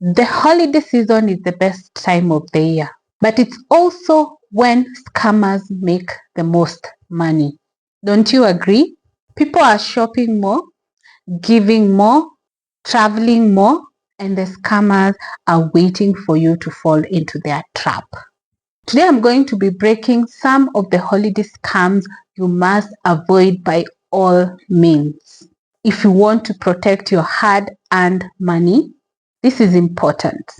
The holiday season is the best time of the year, but it's also when scammers make the most money. Don't you agree? People are shopping more, giving more, traveling more, and the scammers are waiting for you to fall into their trap. Today, I'm going to be breaking some of the holiday scams you must avoid by all means. If you want to protect your hard-earned money, this is important.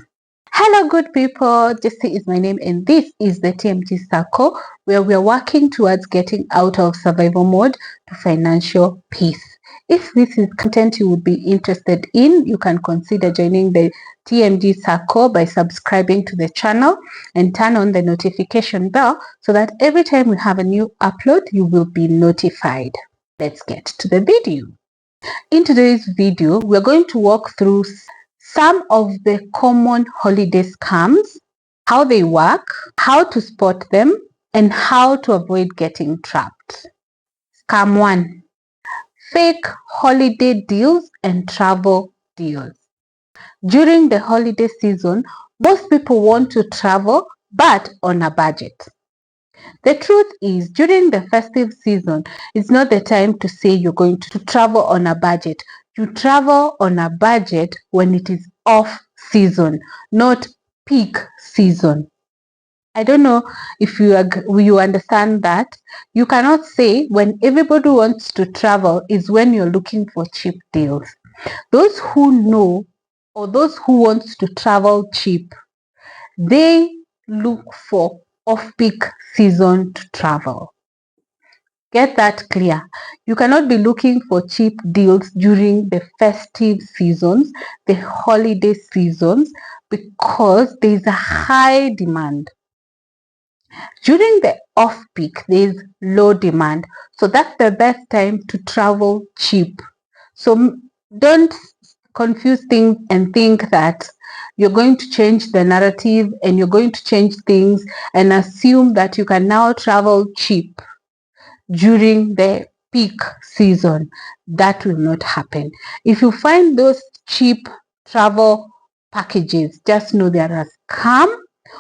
Hello, good people. Jacie is my name, and this is the TMT Circle, where we are working towards getting out of survival mode to financial peace. If this is content you would be interested in, you can consider joining the TMG Circle by subscribing to the channel and turn on the notification bell so that every time we have a new upload, you will be notified. Let's get to the video. In today's video, we're going to walk through some of the common holiday scams, how they work, how to spot them, and how to avoid getting trapped. Scam 1. Fake holiday deals and travel deals. During the holiday season, most people want to travel, but on a budget. The truth is, during the festive season, it's not the time to say you're going to travel on a budget. You travel on a budget when it is off season, not peak season. I don't know if you understand that. You cannot say when everybody wants to travel is when you're looking for cheap deals. Those who know or those who want to travel cheap, they look for off-peak season to travel. Get that clear. You cannot be looking for cheap deals during the festive seasons, the holiday seasons, because there is a high demand. During the off-peak, there is low demand. So that's the best time to travel cheap. So don't confuse things and think that you're going to change the narrative and you're going to change things and assume that you can now travel cheap during the peak season. That will not happen. If you find those cheap travel packages, just know they are a scam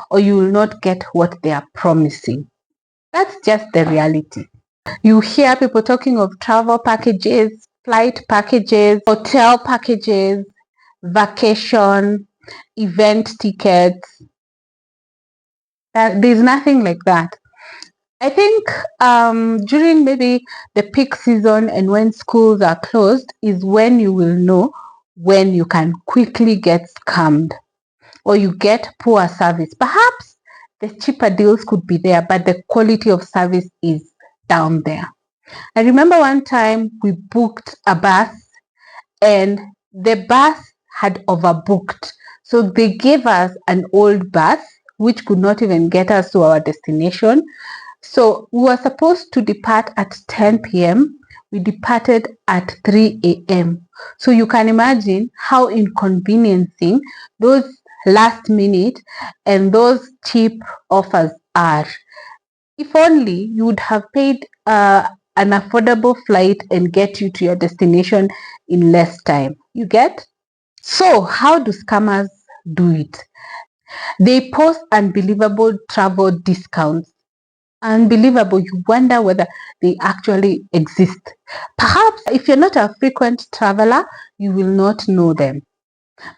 or you will not get what they are promising. That's just the reality. You hear people talking of travel packages, flight packages, hotel packages, vacation, event tickets. There's nothing like that. I think during maybe the peak season and when schools are closed is when you will know when you can quickly get scammed or you get poor service. Perhaps the cheaper deals could be there, but the quality of service is down there. I remember one time we booked a bus and the bus had overbooked. So they gave us an old bus which could not even get us to our destination. So we were supposed to depart at 10 p.m. We departed at 3 a.m. So you can imagine how inconveniencing those last minute and those cheap offers are. If only you would have paid an affordable flight and get you to your destination in less time. You get? So how do scammers do it? They post unbelievable travel discounts. Unbelievable. You wonder whether they actually exist. Perhaps if you're not a frequent traveler, you will not know them.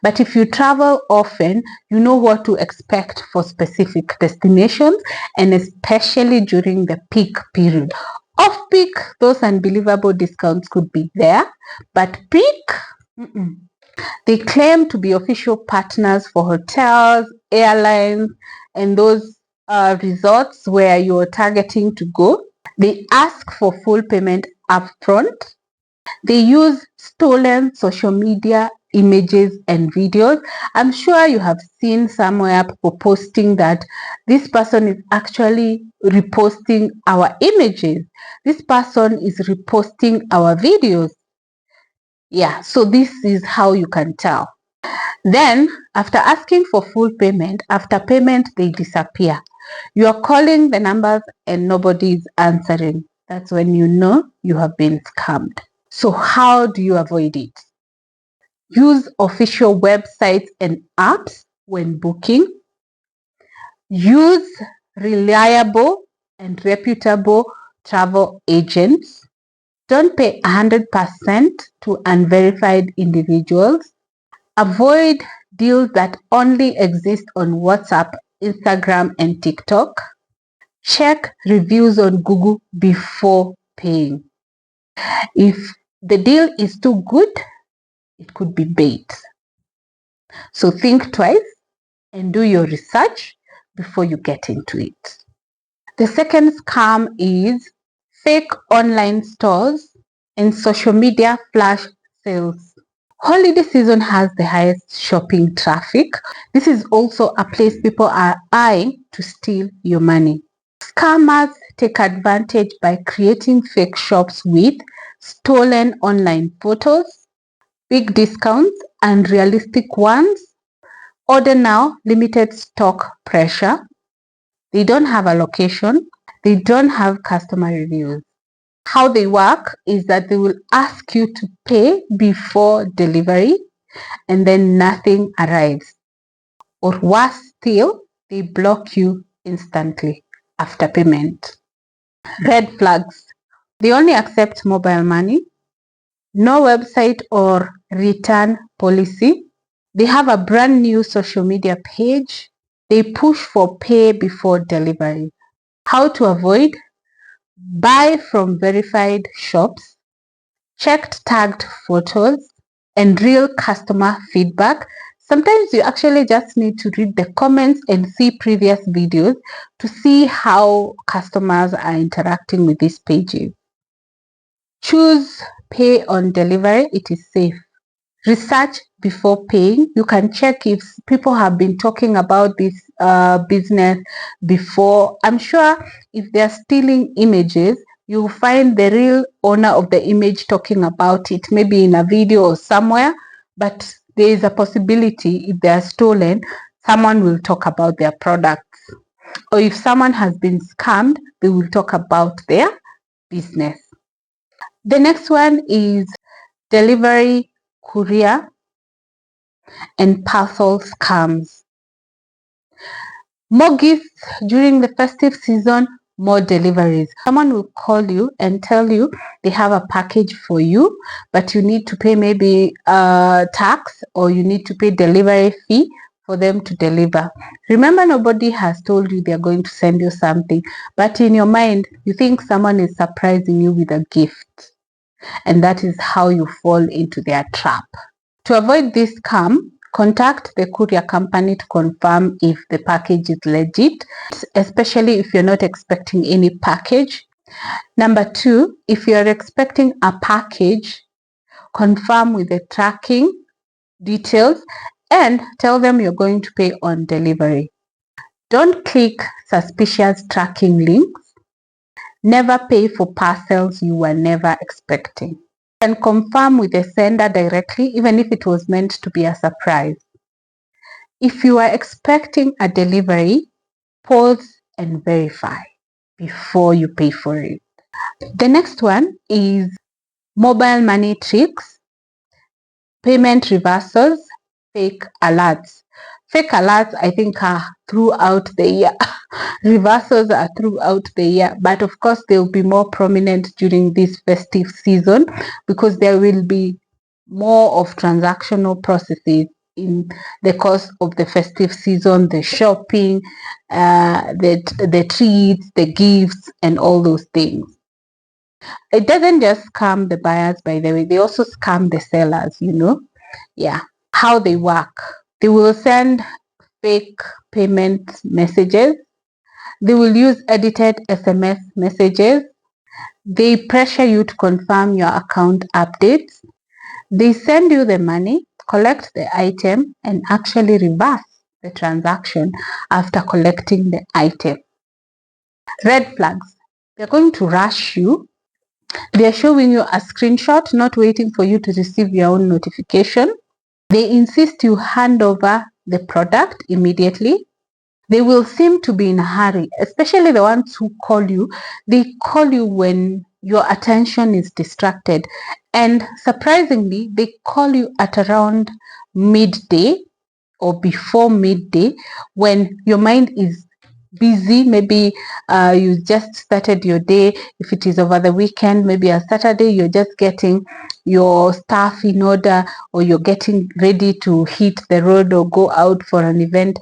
But if you travel often, you know what to expect for specific destinations and especially during the peak period. Off-peak, those unbelievable discounts could be there, but peak, They claim to be official partners for hotels, airlines, and those resorts where you're targeting to go. They ask for full payment upfront. They use stolen social media images and videos. I'm sure you have seen somewhere people posting that this person is actually reposting our images. This person is reposting our videos. Yeah, so this is how you can tell. Then, after asking for full payment, after payment, they disappear. You are calling the numbers and nobody is answering. That's when you know you have been scammed. So how do you avoid it? Use official websites and apps when booking. Use reliable and reputable travel agents. Don't pay 100% to unverified individuals. Avoid deals that only exist on WhatsApp, Instagram, and TikTok. Check reviews on Google before paying. If the deal is too good, it could be bait. So think twice and do your research before you get into it. The second scam is fake online stores and social media flash sales. Holiday season has the highest shopping traffic. This is also a place people are eyeing to steal your money. Scammers take advantage by creating fake shops with stolen online photos, big discounts, and realistic ones. Order now, limited stock pressure. They don't have a location. They don't have customer reviews. How they work is that they will ask you to pay before delivery and then nothing arrives. Or worse still, they block you instantly after payment. Red flags. They only accept mobile money, no website or return policy. They have a brand new social media page. They push for pay before delivery. How to avoid? Buy from verified shops, checked tagged photos, and real customer feedback. Sometimes you actually just need to read the comments and see previous videos to see how customers are interacting with these pages. Choose pay on delivery. It is safe. Research before paying. You can check if people have been talking about this business before. I'm sure if they're stealing images, you'll find the real owner of the image talking about it, maybe in a video or somewhere. But there is a possibility if they are stolen, someone will talk about their products. Or if someone has been scammed, they will talk about their business. The next one is delivery, courier, and parcel scams. More gifts during the festive season, more deliveries. Someone will call you and tell you they have a package for you, but you need to pay maybe tax or you need to pay delivery fee for them to deliver. Remember, nobody has told you they're going to send you something, but in your mind, you think someone is surprising you with a gift. And that is how you fall into their trap. To avoid this scam, contact the courier company to confirm if the package is legit, especially if you're not expecting any package. Number 2, if you're expecting a package, confirm with the tracking details and tell them you're going to pay on delivery. Don't click suspicious tracking links. Never pay for parcels you were never expecting. And confirm with the sender directly, even if it was meant to be a surprise. If you are expecting a delivery, pause and verify before you pay for it. The next one is mobile money tricks, payment reversals, fake alerts. Fake alerts, I think, are throughout the year. Reversals are throughout the year, but of course they will be more prominent during this festive season because there will be more of transactional processes in the course of the festive season, the shopping, the treats, the gifts, and all those things. It doesn't just scam the buyers, by the way, they also scam the sellers, Yeah. How they work. They will send fake payment messages. They will use edited SMS messages. They pressure you to confirm your account updates. They send you the money, collect the item, and actually reverse the transaction after collecting the item. Red flags. They're going to rush you. They're showing you a screenshot, not waiting for you to receive your own notification. They insist you hand over the product immediately. They will seem to be in a hurry, especially the ones who call you. They call you when your attention is distracted. And surprisingly, they call you at around midday or before midday when your mind is busy. Maybe you just started your day. If it is over the weekend, maybe a Saturday, you're just getting your stuff in order, or you're getting ready to hit the road or go out for an event.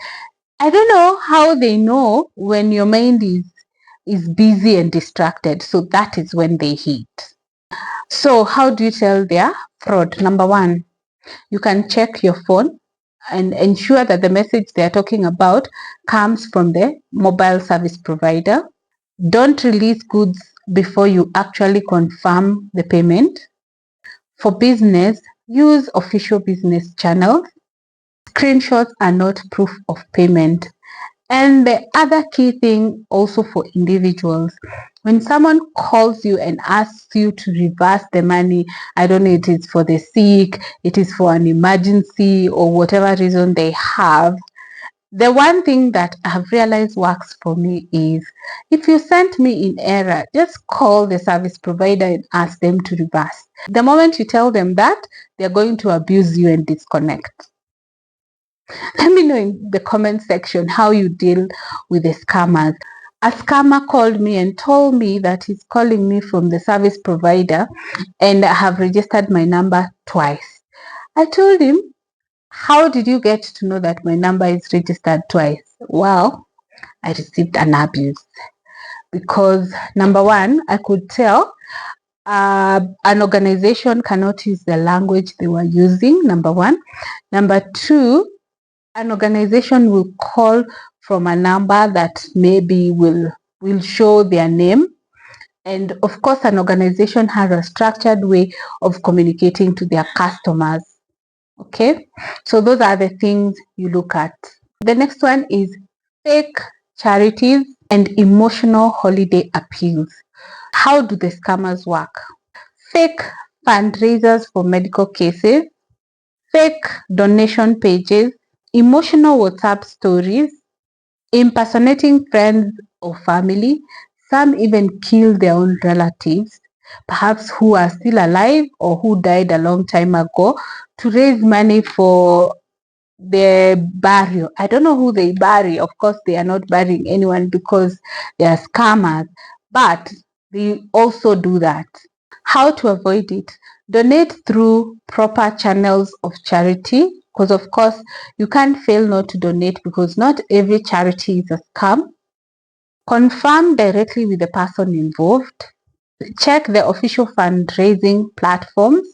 I don't know how they know when your mind is busy and distracted. So that is when they hit. So how do you tell their fraud? Number one, you can check your phone and ensure that the message they're talking about comes from the mobile service provider. Don't release goods before you actually confirm the payment. For business, use official business channels. Screenshots are not proof of payment. And the other key thing also for individuals, when someone calls you and asks you to reverse the money, I don't know, it is for the sick, it is for an emergency, or whatever reason they have, the one thing that I've realized works for me is, if you sent me in error, just call the service provider and ask them to reverse. The moment you tell them that, they're going to abuse you and disconnect. Let me know in the comment section how you deal with the scammers. A scammer called me and told me that he's calling me from the service provider and I have registered my number twice. I told him, how did you get to know that my number is registered twice? Well, I received an abuse because number one, I could tell an organization cannot use the language they were using, number one. Number two, an organization will call from a number that maybe will show their name. And of course, an organization has a structured way of communicating to their customers. Okay, so those are the things you look at. The next one is fake charities and emotional holiday appeals. How do the scammers work? Fake fundraisers for medical cases, fake donation pages, emotional WhatsApp stories, impersonating friends or family. Some even kill their own relatives, perhaps who are still alive or who died a long time ago, to raise money for their burial. I don't know who they bury. Of course, they are not burying anyone because they are scammers, but they also do that. How to avoid it? Donate through proper channels of charity, because of course you can't fail not to donate, because not every charity is a scam. Confirm directly with the person involved. Check the official fundraising platforms.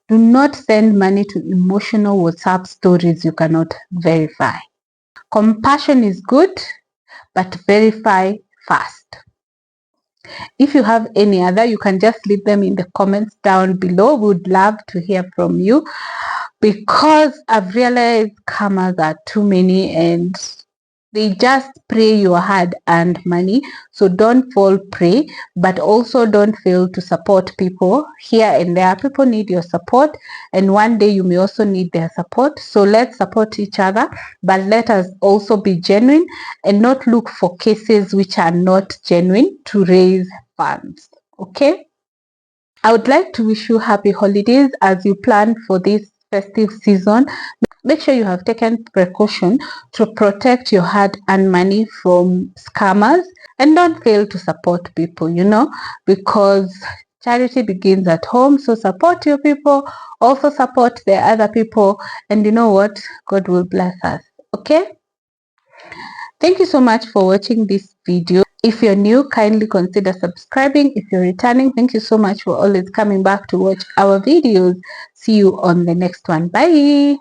Do not send money to emotional WhatsApp stories you cannot verify. Compassion is good, but verify fast. If you have any other, you can just leave them in the comments down below. We would love to hear from you, because I've realized scammers are too many and they just prey your hard-earned money. So don't fall prey, but also don't fail to support people here and there. People need your support, and one day you may also need their support. So let's support each other, but let us also be genuine and not look for cases which are not genuine to raise funds. Okay, I would like to wish you happy holidays as you plan for this festive season. Make sure you have taken precaution to protect your hard-earned money from scammers, and don't fail to support people, because charity begins at home. So support your people, also support the other people, and you know what? God will bless us. Okay? Thank you so much for watching this video. If you're new, kindly consider subscribing. If you're returning, thank you so much for always coming back to watch our videos. See you on the next one. Bye.